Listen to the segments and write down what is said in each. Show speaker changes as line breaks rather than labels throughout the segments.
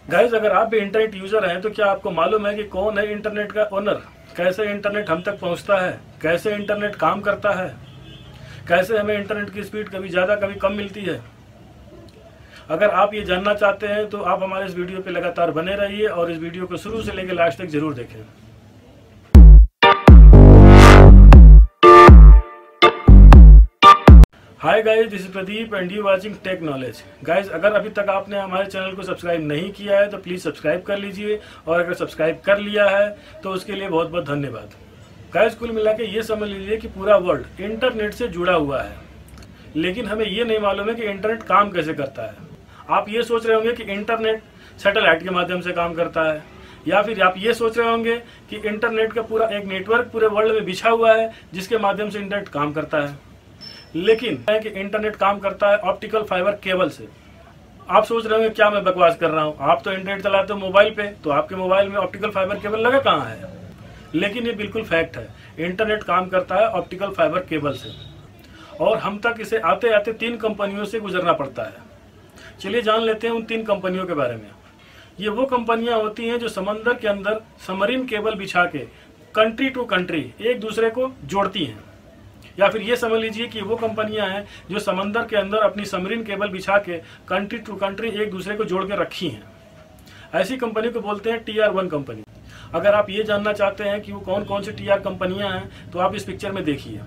Guys, अगर आप भी इंटरनेट यूजर हैं तो क्या आपको मालूम है कि कौन है इंटरनेट का ओनर? कैसे इंटरनेट हम तक पहुंचता है? कैसे इंटरनेट काम करता है? कैसे हमें इंटरनेट की स्पीड कभी ज़्यादा कभी कम मिलती है? अगर आप ये जानना चाहते हैं तो आप हमारे इस वीडियो पे लगातार बने रहिए और इस वीडियो को शुरू से लेकर लास्ट तक जरूर देखें। Hi guys, this is Pradeep and you watching tech knowledge. Guys, अगर अभी तक आपने हमारे चैनल को सब्सक्राइब नहीं किया है तो प्लीज़ सब्सक्राइब कर लीजिए, और अगर सब्सक्राइब कर लिया है तो उसके लिए बहुत बहुत धन्यवाद। गाइस, कुल मिला के ये समझ लीजिए कि पूरा वर्ल्ड इंटरनेट से जुड़ा हुआ है, लेकिन हमें ये नहीं मालूम है कि इंटरनेट काम कैसे करता है। आप ये सोच रहे होंगे कि इंटरनेट सैटेलाइट के माध्यम से काम करता है, या फिर आप ये सोच रहे होंगे कि इंटरनेट का पूरा एक नेटवर्क पूरे वर्ल्ड में बिछा हुआ है जिसके माध्यम से इंटरनेट काम करता है। लेकिन है कि इंटरनेट काम करता है ऑप्टिकल फाइबर केबल से। आप सोच रहे होंगे क्या मैं बकवास कर रहा हूँ, आप तो इंटरनेट चलाते हो मोबाइल पे, तो आपके मोबाइल में ऑप्टिकल फाइबर केबल लगा कहाँ है? लेकिन ये बिल्कुल फैक्ट है, इंटरनेट काम करता है ऑप्टिकल फाइबर केबल से, और हम तक इसे आते आते 3 कंपनियों से गुजरना पड़ता है। चलिए जान लेते हैं उन 3 कंपनियों के बारे में। ये वो कंपनियां होती हैं जो समंदर के अंदर सबमरीन केबल बिछा के कंट्री टू कंट्री एक दूसरे को जोड़ती हैं, या फिर ये समझ लीजिए कि वो कंपनियां हैं जो समंदर के अंदर अपनी सबमरीन केबल बिछा के कंट्री टू कंट्री एक दूसरे को जोड़ के रखी हैं। ऐसी कंपनी को बोलते हैं TR1 कंपनी। अगर आप ये जानना चाहते हैं कि वो कौन कौन सी TR कंपनियां हैं तो आप इस पिक्चर में देखिए।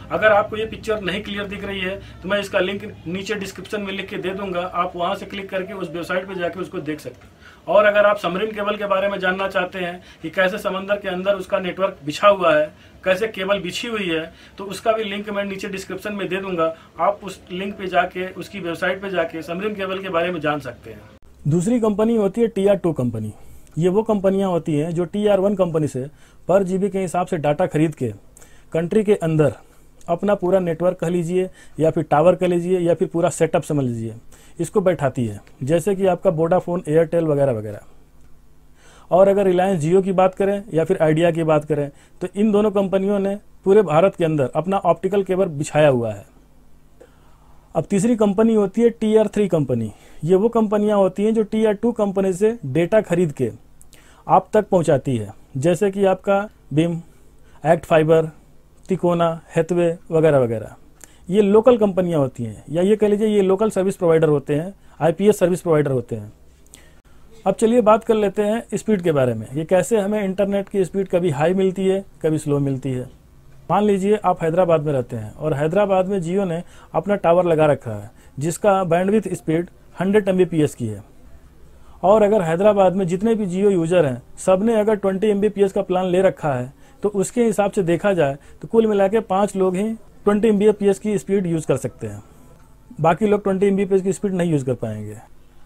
अगर आपको ये पिक्चर नहीं क्लियर दिख रही है तो मैं इसका लिंक नीचे डिस्क्रिप्शन में लिख के दे दूंगा, आप वहां से क्लिक करके उस वेबसाइट पे जाके उसको देख सकते हैं। और अगर आप सबमरीन केबल के बारे में जानना चाहते हैं कि कैसे समंदर के अंदर उसका नेटवर्क बिछा हुआ है, कैसे केबल बिछी हुई है, तो उसका भी लिंक मैं नीचे डिस्क्रिप्शन में दे दूंगा। आप उस लिंक पे जाके उसकी वेबसाइट पे जाके सबमरीन केबल के बारे में जान सकते हैं। दूसरी कंपनी होती है TR2 कंपनी। ये वो कंपनियां होती हैं जो TR1 कंपनी से पर GB के हिसाब से डाटा खरीद के कंट्री के अंदर अपना पूरा नेटवर्क कह लीजिए, या फिर टावर कह लीजिए, या फिर पूरा सेटअप समझ लीजिए, इसको बैठाती है। जैसे कि आपका वोडाफोन, एयरटेल वगैरह वगैरह। और अगर रिलायंस जियो की बात करें या फिर आइडिया की बात करें तो इन दोनों कंपनियों ने पूरे भारत के अंदर अपना ऑप्टिकल केबल बिछाया हुआ है। अब तीसरी कंपनी होती है TR3 कंपनी। ये वो कंपनियां होती हैं जो TR2 कंपनी से डेटा खरीद के आप तक पहुंचाती है, जैसे कि आपका बिम, एक्ट फाइबर, तिकोना, हैथवे वगैरह वगैरह। ये लोकल कंपनियां होती हैं, या ये कह लीजिए ये लोकल सर्विस प्रोवाइडर होते हैं, IPS सर्विस प्रोवाइडर होते हैं। अब चलिए बात कर लेते हैं स्पीड के बारे में। ये कैसे हमें इंटरनेट की स्पीड कभी हाई मिलती है, कभी स्लो मिलती है। मान लीजिए आप हैदराबाद में रहते हैं और हैदराबाद में जियो ने अपना टावर लगा रखा है जिसका बैंडविड्थ स्पीड 100 Mbps की है। और अगर हैदराबाद में जितने भी जियो यूजर हैं सब ने अगर 20 Mbps का प्लान ले रखा है तो उसके हिसाब से देखा जाए तो कुल मिला के 5 लोग ही 20 Mbps की स्पीड यूज़ कर सकते हैं। बाकी लोग 20 Mbps की स्पीड नहीं यूज़ कर पाएंगे।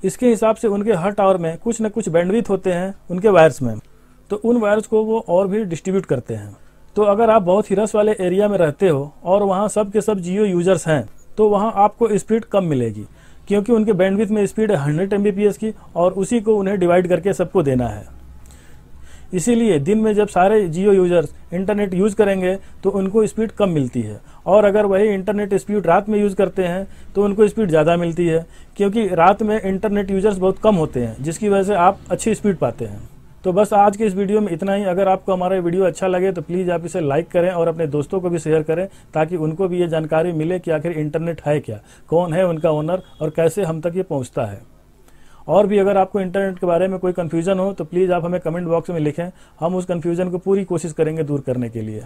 इसके हिसाब से उनके हर टावर में कुछ न कुछ बैंडविड्थ होते हैं उनके वायर्स में, तो उन वायर्स को वो और भी डिस्ट्रीब्यूट करते हैं। तो अगर आप बहुत ही रस वाले एरिया में रहते हो और वहाँ सब के सब जियो यूजर्स हैं तो वहाँ आपको स्पीड कम मिलेगी, क्योंकि उनके बैंडविड्थ में स्पीड है 100 Mbps की, और उसी को उन्हें डिवाइड करके सबको देना है। इसीलिए दिन में जब सारे जियो यूजर्स इंटरनेट यूज़ करेंगे तो उनको स्पीड कम मिलती है, और अगर वही इंटरनेट स्पीड रात में यूज़ करते हैं तो उनको स्पीड ज़्यादा मिलती है, क्योंकि रात में इंटरनेट यूजर्स बहुत कम होते हैं, जिसकी वजह से आप अच्छी स्पीड पाते हैं। तो बस आज के इस वीडियो में इतना ही। अगर आपको हमारा वीडियो अच्छा लगे तो प्लीज़ आप इसे लाइक करें और अपने दोस्तों को भी शेयर करें, ताकि उनको भी ये जानकारी मिले कि आखिर इंटरनेट है क्या, कौन है उनका ओनर, और कैसे हम तक ये पहुँचता है। और भी अगर आपको इंटरनेट के बारे में कोई कन्फ्यूज़न हो तो प्लीज़ आप हमें कमेंट बॉक्स में लिखें, हम उस कन्फ्यूज़न को पूरी कोशिश करेंगे दूर करने के लिए।